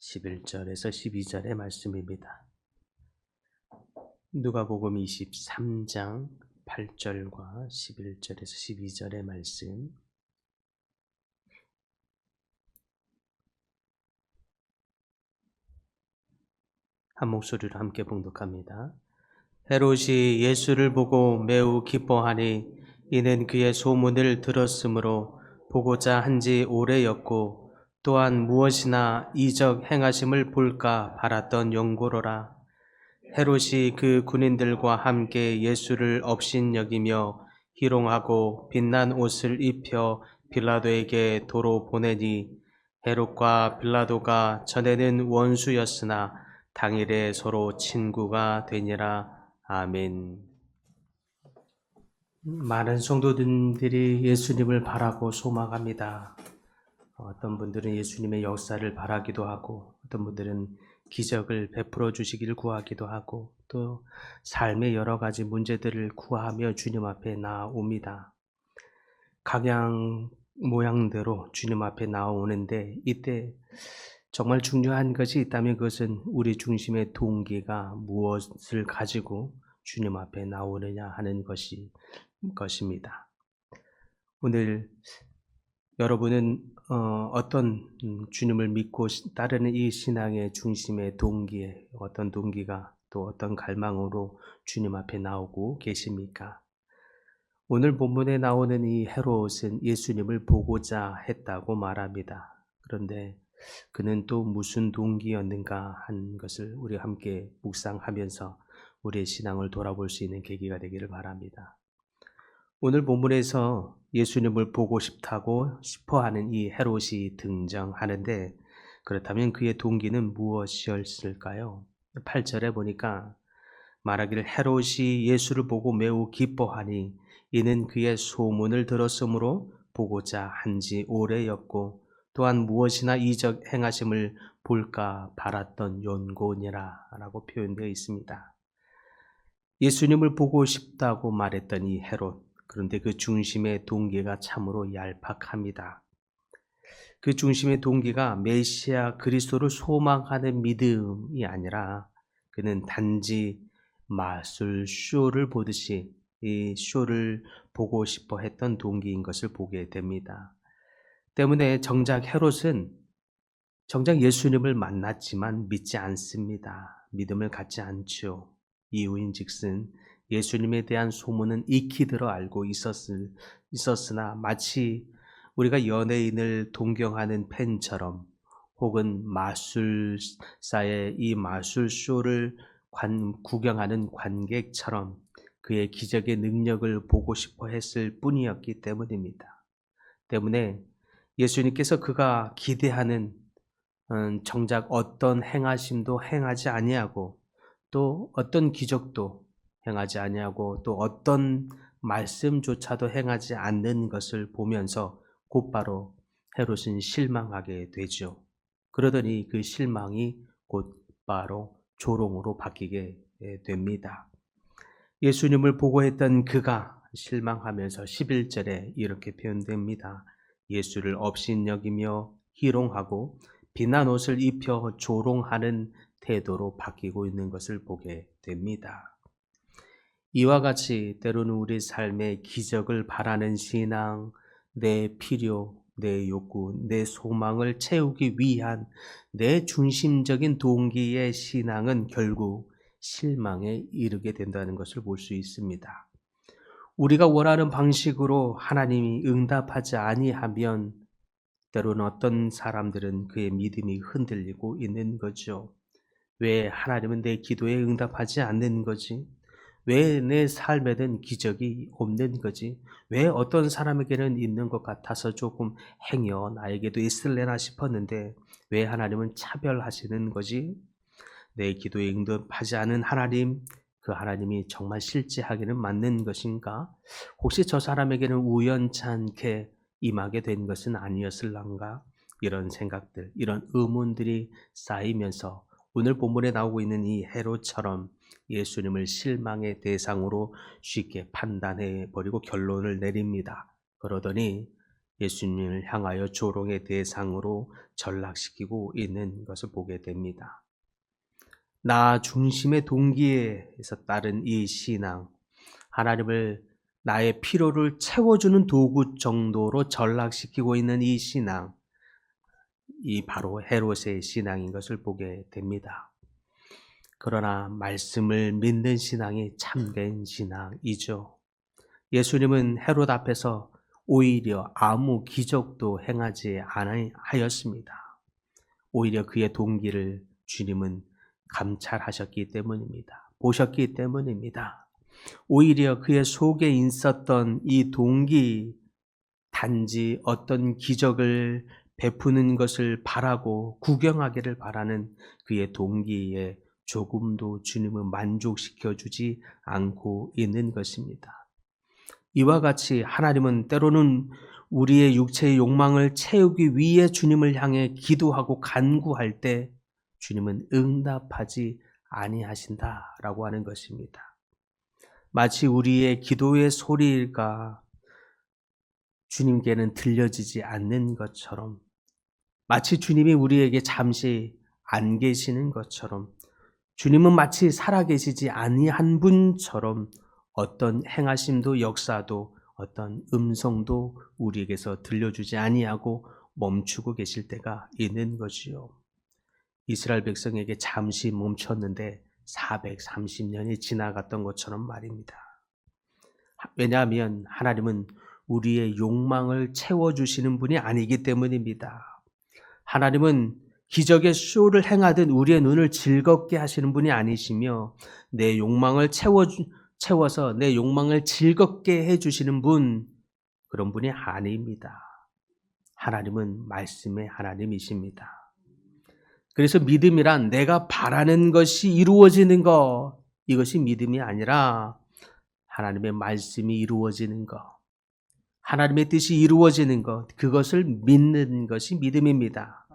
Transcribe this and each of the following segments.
11절에서 12절의 말씀입니다. 누가복음 23장 8절과 11절에서 12절의 말씀. 한 목소리로 함께 봉독합니다. 헤롯이 예수를 보고 매우 기뻐하니 이는 그의 소문을 들었으므로 보고자 한지 오래였고 또한 무엇이나 이적 행하심을 볼까 바랐던 용고로라. 헤롯이 그 군인들과 함께 예수를 업신여기며 희롱하고 빛난 옷을 입혀 빌라도에게 도로 보내니 헤롯과 빌라도가 전에는 원수였으나 당일에 서로 친구가 되니라. 아멘. 많은 성도들이 예수님을 바라고 소망합니다. 어떤 분들은 예수님의 역사를 바라기도 하고 어떤 분들은 기적을 베풀어 주시기를 구하기도 하고 또 삶의 여러 가지 문제들을 구하며 주님 앞에 나옵니다. 각양 모양대로 주님 앞에 나오는데 이때 정말 중요한 것이 있다면 그것은 우리 중심의 동기가 무엇을 가지고 주님 앞에 나오느냐 하는 것입니다. 오늘 여러분은 어떤 주님을 믿고 따르는 이 신앙의 중심의 동기에 어떤 동기가 또 어떤 갈망으로 주님 앞에 나오고 계십니까? 오늘 본문에 나오는 이 헤롯은 예수님을 보고자 했다고 말합니다. 그런데 그는 또 무슨 동기였는가 한 것을 우리 함께 묵상하면서 우리의 신앙을 돌아볼 수 있는 계기가 되기를 바랍니다. 오늘 본문에서 예수님을 보고 싶어하는 이 헤롯이 등장하는데 그렇다면 그의 동기는 무엇이었을까요? 8절에 보니까 말하기를 헤롯이 예수를 보고 매우 기뻐하니 이는 그의 소문을 들었으므로 보고자 한지 오래였고 또한 무엇이나 이적 행하심을 볼까 바랐던 연고니라 라고 표현되어 있습니다. 예수님을 보고 싶다고 말했던 이 헤롯, 그런데 그 중심의 동기가 참으로 얄팍합니다. 그 중심의 동기가 메시아 그리스도를 소망하는 믿음이 아니라 그는 단지 마술 쇼를 보듯이 이 쇼를 보고 싶어 했던 동기인 것을 보게 됩니다. 때문에 정작 헤롯은 정작 예수님을 만났지만 믿지 않습니다. 믿음을 갖지 않죠. 이유인즉슨 예수님에 대한 소문은 익히 들어 알고 있었으나 마치 우리가 연예인을 동경하는 팬처럼 혹은 마술사의 이 마술쇼를 구경하는 관객처럼 그의 기적의 능력을 보고 싶어 했을 뿐이었기 때문입니다. 때문에 예수님께서 그가 기대하는 정작 어떤 행하심도 행하지 아니하고 또 어떤 기적도 행하지 아니하고 또 어떤 말씀조차도 행하지 않는 것을 보면서 곧바로 헤롯은 실망하게 되죠. 그러더니 그 실망이 곧바로 조롱으로 바뀌게 됩니다. 예수님을 보고 했던 그가 실망하면서 11절에 이렇게 표현됩니다. 예수를 업신여기며 희롱하고 빛난 옷을 입혀 조롱하는 태도로 바뀌고 있는 것을 보게 됩니다. 이와 같이 때로는 우리 삶의 기적을 바라는 신앙, 내 필요, 내 욕구, 내 소망을 채우기 위한 내 중심적인 동기의 신앙은 결국 실망에 이르게 된다는 것을 볼 수 있습니다. 우리가 원하는 방식으로 하나님이 응답하지 아니하면 때로는 어떤 사람들은 그의 믿음이 흔들리고 있는 거죠. 왜 하나님은 내 기도에 응답하지 않는 거지? 왜 내 삶에는 기적이 없는 거지? 왜 어떤 사람에게는 있는 것 같아서 조금 행여 나에게도 있을래나 싶었는데 왜 하나님은 차별하시는 거지? 내 기도에 응답하지 않은 하나님, 그 하나님이 정말 실제하기는 맞는 것인가? 혹시 저 사람에게는 우연찮게 임하게 된 것은 아니었을란가? 이런 생각들, 이런 의문들이 쌓이면서 오늘 본문에 나오고 있는 이 헤롯처럼 예수님을 실망의 대상으로 쉽게 판단해 버리고 결론을 내립니다. 그러더니 예수님을 향하여 조롱의 대상으로 전락시키고 있는 것을 보게 됩니다. 나 중심의 동기에서 따른 이 신앙, 하나님을 나의 필요를 채워주는 도구 정도로 전락시키고 있는 이 신앙, 이 바로 헤롯의 신앙인 것을 보게 됩니다. 그러나 말씀을 믿는 신앙이 참된 신앙이죠. 예수님은 헤롯 앞에서 오히려 아무 기적도 행하지 아니하였습니다. 오히려 그의 동기를 주님은 감찰하셨기 때문입니다. 보셨기 때문입니다. 오히려 그의 속에 있었던 이 동기, 단지 어떤 기적을 베푸는 것을 바라고 구경하기를 바라는 그의 동기에 조금도 주님은 만족시켜 주지 않고 있는 것입니다. 이와 같이 하나님은 때로는 우리의 육체의 욕망을 채우기 위해 주님을 향해 기도하고 간구할 때 주님은 응답하지 아니하신다라고 하는 것입니다. 마치 우리의 기도의 소리가 주님께는 들려지지 않는 것처럼, 마치 주님이 우리에게 잠시 안 계시는 것처럼, 주님은 마치 살아계시지 아니한 분처럼 어떤 행하심도 역사도 어떤 음성도 우리에게서 들려주지 아니하고 멈추고 계실 때가 있는 것이요. 이스라엘 백성에게 잠시 멈췄는데 430년이 지나갔던 것처럼 말입니다. 왜냐하면 하나님은 우리의 욕망을 채워주시는 분이 아니기 때문입니다. 하나님은 기적의 쇼를 행하듯 우리의 눈을 즐겁게 하시는 분이 아니시며 내 욕망을 채워서 내 욕망을 즐겁게 해주시는 분, 그런 분이 아닙니다. 하나님은 말씀의 하나님이십니다. 그래서 믿음이란 내가 바라는 것이 이루어지는 것, 이것이 믿음이 아니라 하나님의 말씀이 이루어지는 것, 하나님의 뜻이 이루어지는 것, 그것을 믿는 것이 믿음입니다.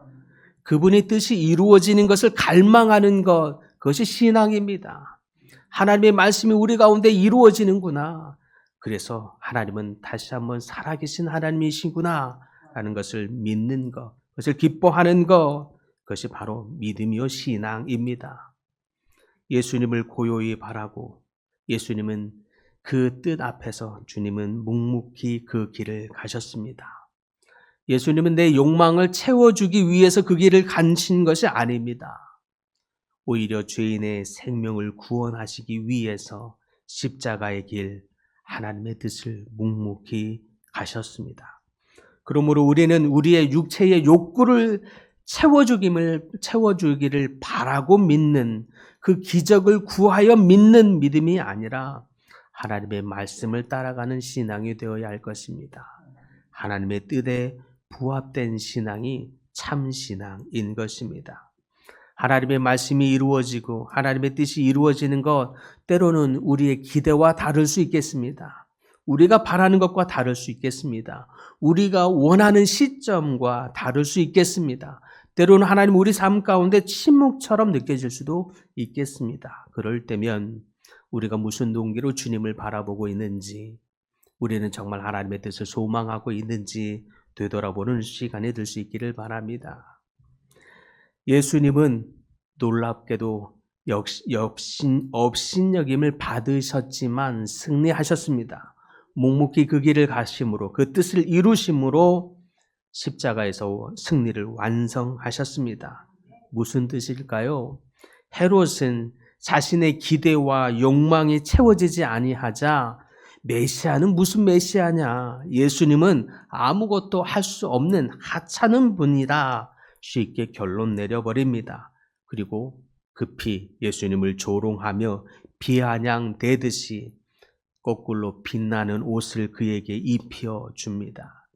그분의 뜻이 이루어지는 것을 갈망하는 것, 그것이 신앙입니다. 하나님의 말씀이 우리 가운데 이루어지는구나. 그래서 하나님은 다시 한번 살아계신 하나님이시구나 라는 것을 믿는 것, 그것을 기뻐하는 것, 그것이 바로 믿음이요 신앙입니다. 예수님을 고요히 바라고 예수님은 그 뜻 앞에서 주님은 묵묵히 그 길을 가셨습니다. 예수님은 내 욕망을 채워주기 위해서 그 길을 가신 것이 아닙니다. 오히려 죄인의 생명을 구원하시기 위해서 십자가의 길, 하나님의 뜻을 묵묵히 가셨습니다. 그러므로 우리는 우리의 육체의 욕구를 채워주기를 바라고 믿는 그 기적을 구하여 믿는 믿음이 아니라 하나님의 말씀을 따라가는 신앙이 되어야 할 것입니다. 하나님의 뜻에 부합된 신앙이 참 신앙인 것입니다. 하나님의 말씀이 이루어지고 하나님의 뜻이 이루어지는 것, 때로는 우리의 기대와 다를 수 있겠습니다. 우리가 바라는 것과 다를 수 있겠습니다. 우리가 원하는 시점과 다를 수 있겠습니다. 때로는 하나님 우리 삶 가운데 침묵처럼 느껴질 수도 있겠습니다. 그럴 때면 우리가 무슨 동기로 주님을 바라보고 있는지, 우리는 정말 하나님의 뜻을 소망하고 있는지 되돌아보는 시간이 될 수 있기를 바랍니다. 예수님은 놀랍게도 업신여김을 받으셨지만 승리하셨습니다. 묵묵히 그 길을 가심으로 그 뜻을 이루심으로 십자가에서 승리를 완성하셨습니다. 무슨 뜻일까요? 헤롯은 자신의 기대와 욕망이 채워지지 아니하자 메시아는 무슨 메시아냐? 예수님은 아무것도 할 수 없는 하찮은 분이다. 쉽게 결론 내려버립니다. 그리고 급히 예수님을 조롱하며 비아냥대듯이 거꾸로 빛나는 옷을 그에게 입혀줍니다.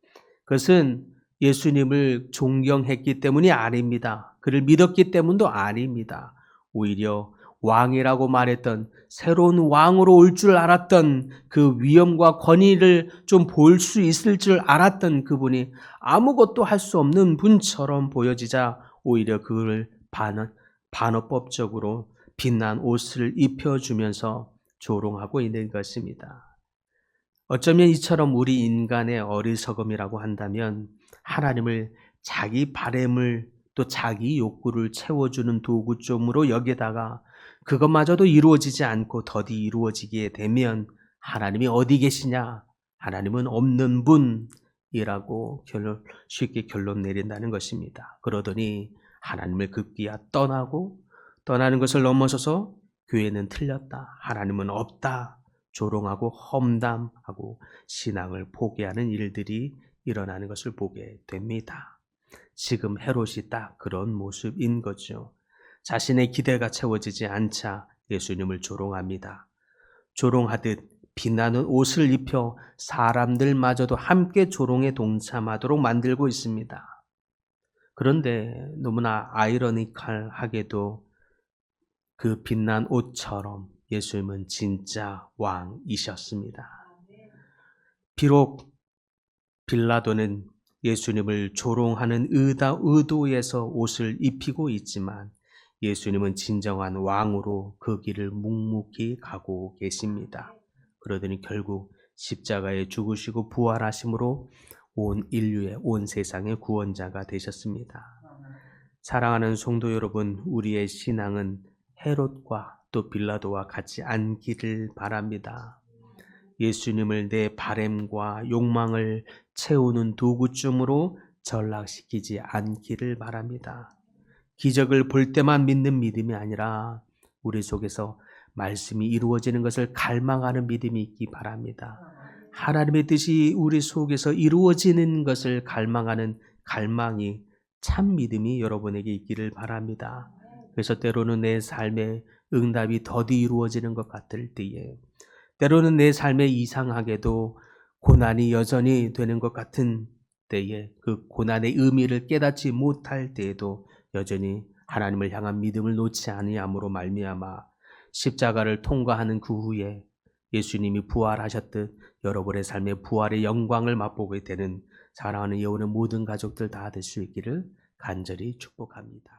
그것은 예수님을 존경했기 때문이 아닙니다. 그를 믿었기 때문도 아닙니다. 오히려 왕이라고 말했던, 새로운 왕으로 올 줄 알았던, 그 위엄과 권위를 좀 볼 수 있을 줄 알았던 그분이 아무것도 할 수 없는 분처럼 보여지자 오히려 그를 반어법적으로 빛난 옷을 입혀주면서 조롱하고 있는 것입니다. 어쩌면 이처럼 우리 인간의 어리석음이라고 한다면 하나님을 자기 바램을 또 자기 욕구를 채워주는 도구점으로 여기다가 그것마저도 이루어지지 않고 더디 이루어지게 되면 하나님이 어디 계시냐? 하나님은 없는 분이라고 쉽게 결론 내린다는 것입니다. 그러더니 하나님을 급기야 떠나는 것을 넘어서서 교회는 틀렸다. 하나님은 없다. 조롱하고 험담하고 신앙을 포기하는 일들이 일어나는 것을 보게 됩니다. 지금 헤롯이 딱 그런 모습인 거죠. 자신의 기대가 채워지지 않자 예수님을 조롱합니다. 조롱하듯 빛나는 옷을 입혀 사람들마저도 함께 조롱에 동참하도록 만들고 있습니다. 그런데 너무나 아이러니컬하게도 그 빛난 옷처럼 예수님은 진짜 왕이셨습니다. 비록 빌라도는 예수님을 조롱하는 의도에서 옷을 입히고 있지만 예수님은 진정한 왕으로 그 길을 묵묵히 가고 계십니다. 그러더니 결국 십자가에 죽으시고 부활하심으로 온 인류의 온 세상의 구원자가 되셨습니다. 사랑하는 성도 여러분, 우리의 신앙은 헤롯과 또 빌라도와 같지 않기를 바랍니다. 예수님을 내 바램과 욕망을 채우는 도구쯤으로 전락시키지 않기를 바랍니다. 기적을 볼 때만 믿는 믿음이 아니라 우리 속에서 말씀이 이루어지는 것을 갈망하는 믿음이 있기 바랍니다. 하나님의 뜻이 우리 속에서 이루어지는 것을 갈망하는 갈망이 참 믿음이 여러분에게 있기를 바랍니다. 그래서 때로는 내 삶의 응답이 더디 이루어지는 것 같을 때에, 때로는 내 삶에 이상하게도 고난이 여전히 되는 것 같은 때에, 그 고난의 의미를 깨닫지 못할 때에도 여전히 하나님을 향한 믿음을 놓지 아니함으로 말미암아 십자가를 통과하는 그 후에 예수님이 부활하셨듯 여러분의 삶의 부활의 영광을 맛보게 되는 사랑하는 여러분의 모든 가족들 다 될 수 있기를 간절히 축복합니다.